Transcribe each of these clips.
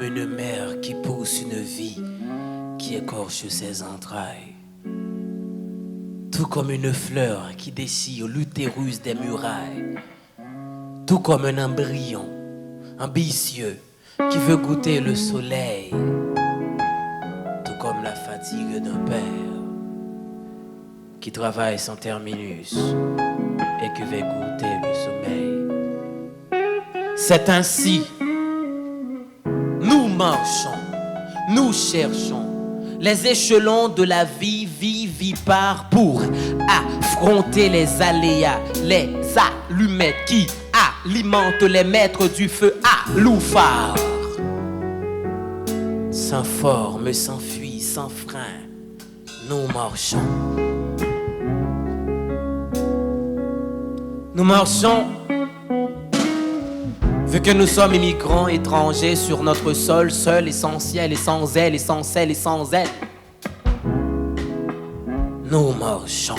comme une mère qui pousse une vie qui écorche ses entrailles. Tout comme une fleur qui déchire l'utérus des murailles. Tout comme un embryon ambitieux qui veut goûter le soleil. Tout comme la fatigue d'un père qui travaille sans terminus et qui veut goûter le sommeil. C'est ainsi, nous marchons, nous cherchons les échelons de la vie vivipare pour affronter les aléas, les allumettes qui alimentent les maîtres du feu à l'ouphare. Sans forme, sans fuite, sans frein, nous marchons. Nous marchons, vu que nous sommes immigrants étrangers sur notre sol, seuls, essentiels et sans aile, et sans sel et sans aile. Nous marchons.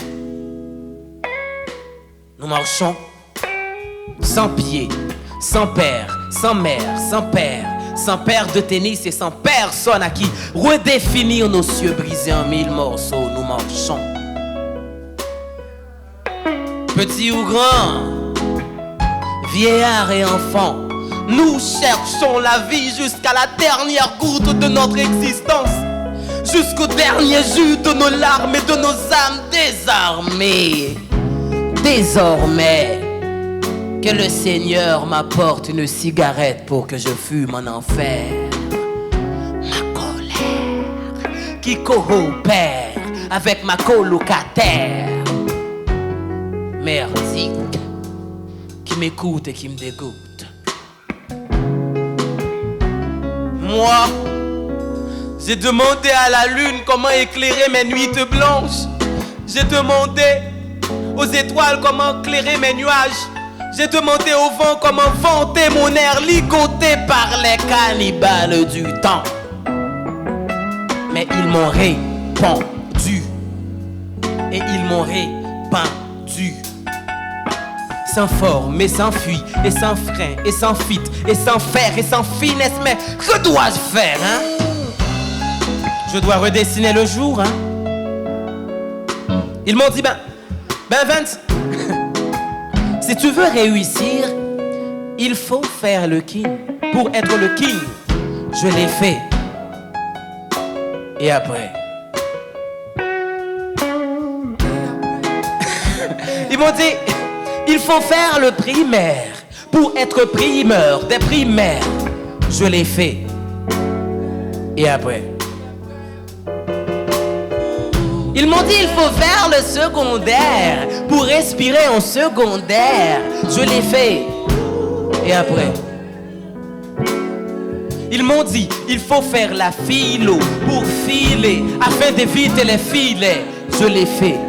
Nous marchons sans pied, sans père, sans mère, sans père, sans paire de tennis et sans personne à qui redéfinir nos cieux brisés en mille morceaux. Nous marchons. Petit ou grand, vieillard et enfant, nous cherchons la vie jusqu'à la dernière goutte de notre existence, jusqu'au dernier jus de nos larmes et de nos âmes désarmées. Désormais, que le Seigneur m'apporte une cigarette pour que je fume en enfer. Ma colère qui coopère avec ma colocataire merdique qui m'écoute et qui me dégoûte. Moi, j'ai demandé à la lune comment éclairer mes nuits blanches. J'ai demandé aux étoiles comment éclairer mes nuages. J'ai demandé au vent comment vanter mon air ligoté par les cannibales du temps. Mais ils m'ont répondu. Et ils m'ont répandu. Sans forme et sans fuite, et sans frein, et sans fit, et sans fer, et sans finesse. Mais que dois-je faire, hein? Je dois redessiner le jour, hein? Ils m'ont dit, ben Vince, si tu veux réussir, il faut faire le king. Pour être le king, je l'ai fait. Et après? Ils m'ont dit, il faut faire le primaire pour être primeur des primaires. Je l'ai fait. Et après? Ils m'ont dit il faut faire le secondaire pour respirer en secondaire. Je l'ai fait. Et après? Ils m'ont dit il faut faire la philo pour filer afin d'éviter les filets. Je l'ai fait.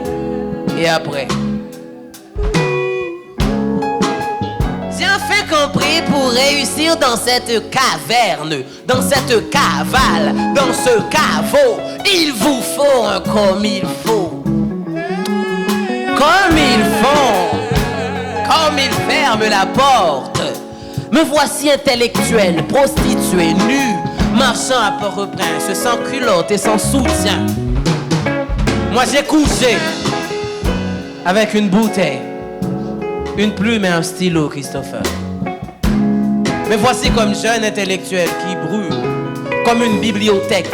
Et après? J'ai enfin compris pour réussir dans cette caverne, dans cette cavale, dans ce caveau, il vous faut un comme il faut. Comme ils font, comme ils ferment la porte. Me voici intellectuel, prostitué, nu, marchant à Port-au-Prince, sans culotte et sans soutien. Moi j'ai couché avec une bouteille, une plume et un stylo, Christopher. Me voici comme jeune intellectuel qui brûle, comme une bibliothèque,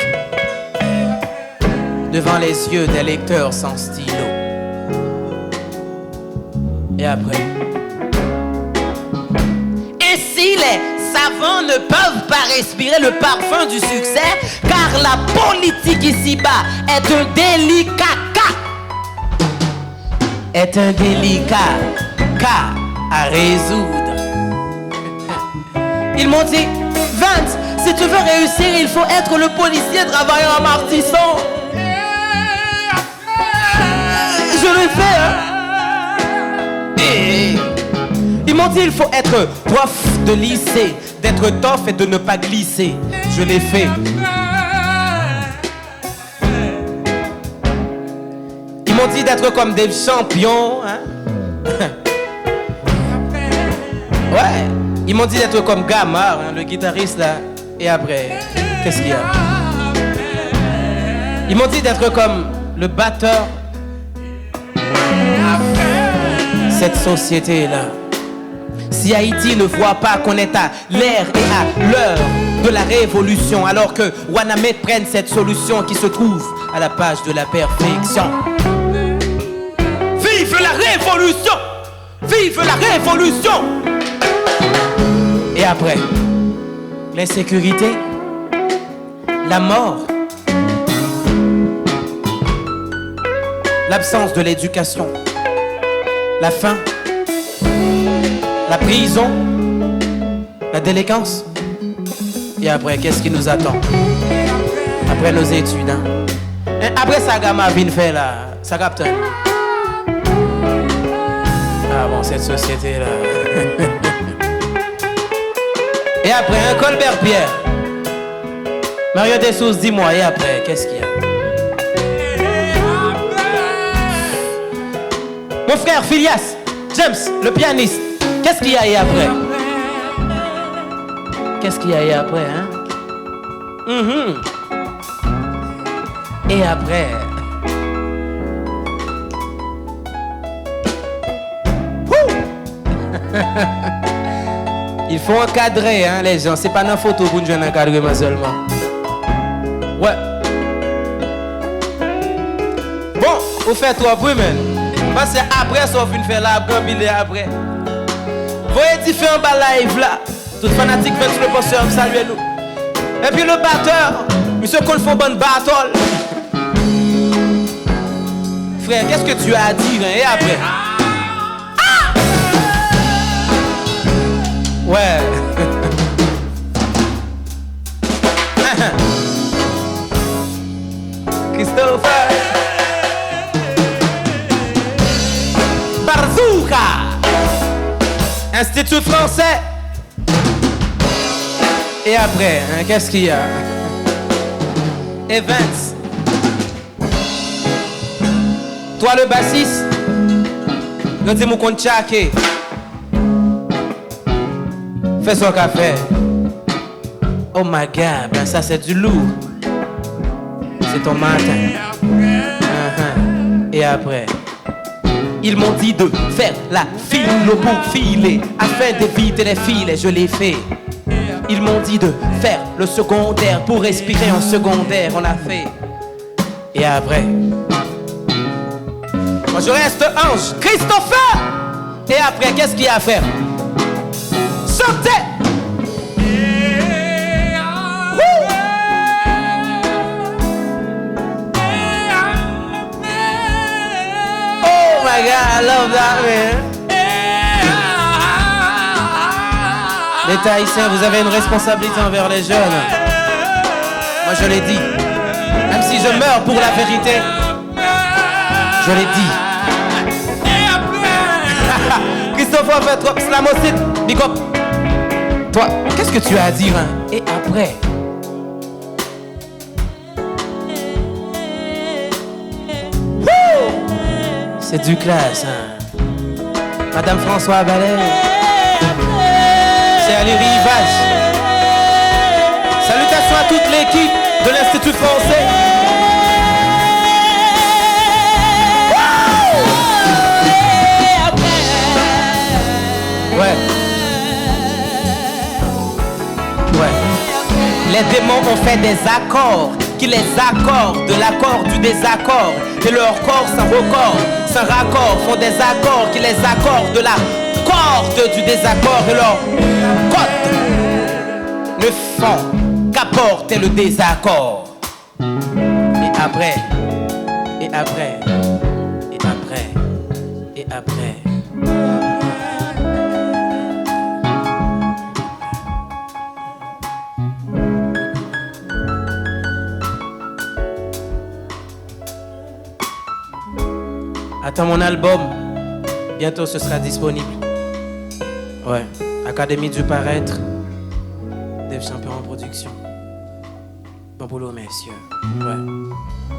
devant les yeux des lecteurs sans stylo. Et après? Et si les savants ne peuvent pas respirer le parfum du succès, car la politique ici-bas est un délicat cas. Est un délicat cas à résoudre. Ils m'ont dit, Vince, si tu veux réussir, il faut être le policier travaillant en martissant. Je le fais, hein? Et ils m'ont dit, il faut être prof de lycée, d'être tough et de ne pas glisser. Je l'ai fait. Ils m'ont dit d'être comme des champions, hein? Ouais. Ils m'ont dit d'être comme Gamar, hein, le guitariste là. Et après, qu'est-ce qu'il y a? Ils m'ont dit d'être comme le batteur. Cette société-là. Si Haïti ne voit pas qu'on est à l'ère et à l'heure de la révolution, alors que Wanamé prenne cette solution qui se trouve à la page de la perfection. Vive la révolution! Vive la révolution! Et après, l'insécurité, la mort, l'absence de l'éducation, la faim, la prison, la délinquance. Et après, qu'est-ce qui nous attend? Après nos études, hein? Après ça, Gama vient faire là, ça capte. Ah bon, cette société-là. Et après, un Colbert Pierre. Mario Dessous, dis-moi, et après, qu'est-ce qu'il y a? Mon frère Phileas, James, le pianiste, qu'est-ce qu'il y a et après? Qu'est-ce qu'il y a et après, hein? Et après? Il faut encadrer, hein, les gens. C'est pas une photo pour nous jouer un encadrement seulement. Ouais. Bon, vous faites toi, vous, man. Parce que après, ça, vous faire là, après. Voyez différents live là. Tout fanatique vient sur le posteur, saluez nous. Et puis le batteur, monsieur qu'on fait bonne battle. Frère, qu'est-ce que tu as à dire, hein? Et après? Ouais. Christopher. Barzouka. Institut français. Et après, hein, qu'est-ce qu'il y a? Evans. Toi le bassiste. Nous disons qu'on tchaké. Fais son café. Oh my God, ben ça c'est du lourd. C'est ton matin. Et après, ils m'ont dit de faire la file pour filer afin d'éviter les filets, je l'ai fait. Ils m'ont dit de faire le secondaire pour respirer en secondaire, on l'a fait. Et après, moi je reste ange, Christopher. Et après, qu'est-ce qu'il y a à faire? Chantez. Oh my God, I love that, man. Les Tahitiens, vous avez une responsabilité envers les jeunes. Moi, je l'ai dit. Même si je meurs pour la vérité, je l'ai dit. Christophe, fait trop slamocite, big up. Toi, qu'est-ce que tu as à dire, hein? Et après? C'est du classe, hein? Madame François Ballet. C'est à l'Urivage. Salutations à toute l'équipe de l'Institut français. Ouais. Ouais. Les démons ont fait des accords qui les accordent de l'accord du désaccord. Et leur corps sans record, sans raccord, font des accords qui les accordent de la corde du désaccord. Et leur code ne font qu'apporter le désaccord. Et après, et après, et après, et après. Attends mon album, bientôt ce sera disponible. Ouais, Académie du Paraître, Dave Champion en production. Bon boulot messieurs, ouais.